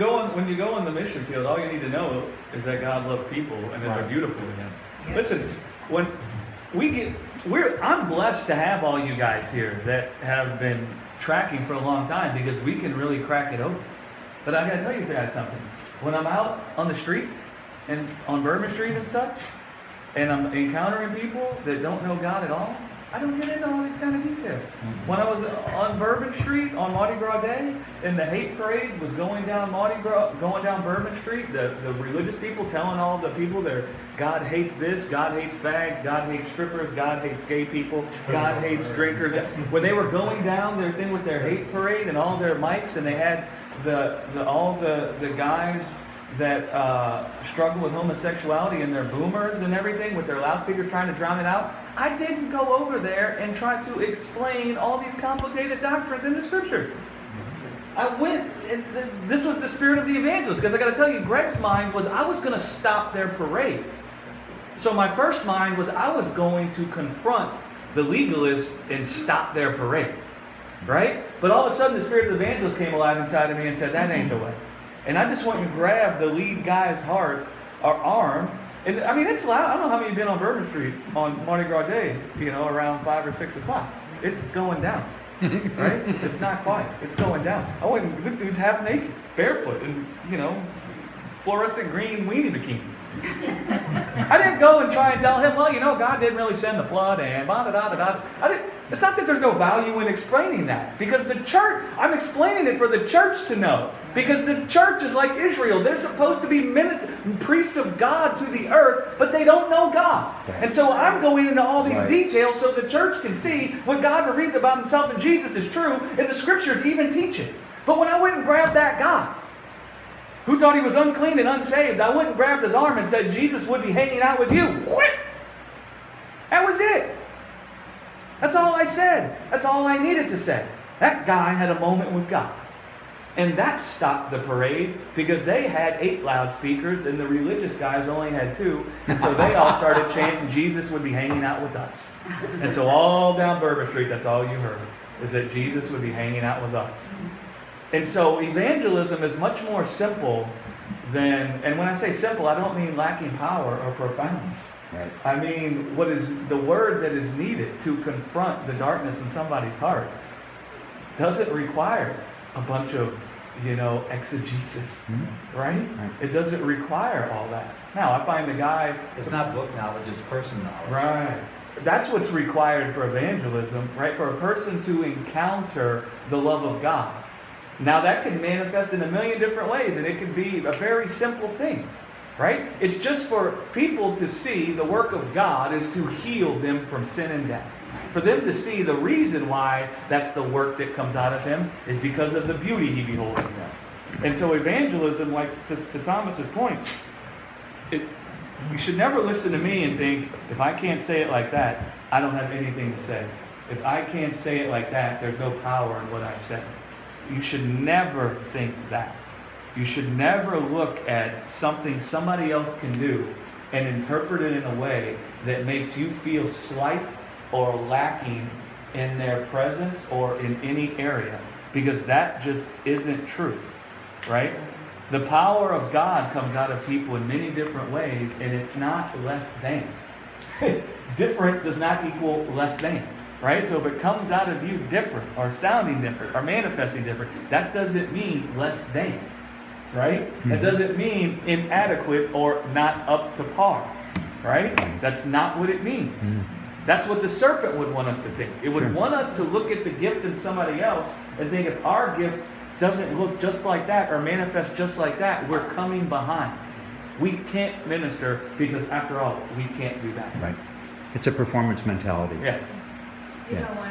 go on the mission field, all you need to know is that God loves people and that they're beautiful to Him. Yeah. Listen, when I'm blessed to have all you guys here that have been tracking for a long time because we can really crack it open. But I got to tell you guys something. When I'm out on the streets and on Bourbon Street and such, and I'm encountering people that don't know God at all, I don't get into all these kind of details. When I was on Bourbon Street on Mardi Gras Day, and the hate parade was going down Bourbon Street, the religious people telling all the people there, God hates this, God hates fags, God hates strippers, God hates gay people, God hates drinkers. When they were going down their thing with their hate parade and all their mics, and they had all the guys that struggle with homosexuality and their boomers and everything with their loudspeakers trying to drown it out. I didn't go over there and try to explain all these complicated doctrines in the scriptures. I went, and this was the spirit of the evangelist, because I got to tell you, Greg's mind was I was going to stop their parade. So my first mind was I was going to confront the legalists and stop their parade. Right? But all of a sudden the spirit of the evangelist came alive inside of me and said, that ain't the way. And I just went and grabbed the lead guy's arm. And I mean, it's loud. I don't know how many have been on Bourbon Street on Mardi Gras Day, around 5 or 6 o'clock. It's going down, right? It's not quiet. It's going down. This dude's half naked, barefoot, and, fluorescent green weenie bikini. I didn't go and try and tell him, God didn't really send the flood and blah-da-da-da-da. It's not that there's no value in explaining that. Because the church, I'm explaining it for the church to know. Because the church is like Israel. They're supposed to be priests of God to the earth, but they don't know God. And so I'm going into all these details so the church can see what God revealed about Himself and Jesus is true, and the scriptures even teach it. But when I went and grabbed that guy, who thought he was unclean and unsaved, I went and grabbed his arm and said, Jesus would be hanging out with you. That was it. That's all I said. That's all I needed to say. That guy had a moment with God. And that stopped the parade because they had 8 loudspeakers and the religious guys only had 2. And so they all started chanting, Jesus would be hanging out with us. And so all down Bourbon Street, that's all you heard, is that Jesus would be hanging out with us. And so evangelism is much more simple than, and when I say simple, I don't mean lacking power or profoundness. Right. I mean, what is the word that is needed to confront the darkness in somebody's heart doesn't require a bunch of, exegesis, right? It doesn't require all that. Now, I find the guy... It's not book knowledge, it's person knowledge. Right. That's what's required for evangelism, right? For a person to encounter the love of God. Now, that can manifest in a million different ways, and it can be a very simple thing, right? It's just for people to see the work of God is to heal them from sin and death. For them to see the reason why that's the work that comes out of Him is because of the beauty He beholds in them. And so evangelism, like to Thomas's point, you should never listen to me and think, if I can't say it like that, I don't have anything to say. If I can't say it like that, there's no power in what I say. You should never think that. You should never look at something somebody else can do and interpret it in a way that makes you feel slight or lacking in their presence or in any area, because that just isn't true, right? The power of God comes out of people in many different ways, and it's not less than. Different does not equal less than. Right? So if it comes out of you different, or sounding different, or manifesting different, that doesn't mean less than. Right? That doesn't mean inadequate or not up to par. Right? That's not what it means. That's what the serpent would want us to think. It would want us to look at the gift in somebody else and think if our gift doesn't look just like that or manifest just like that, we're coming behind. We can't minister because, after all, we can't do that. Right. It's a performance mentality. Yeah. You know, one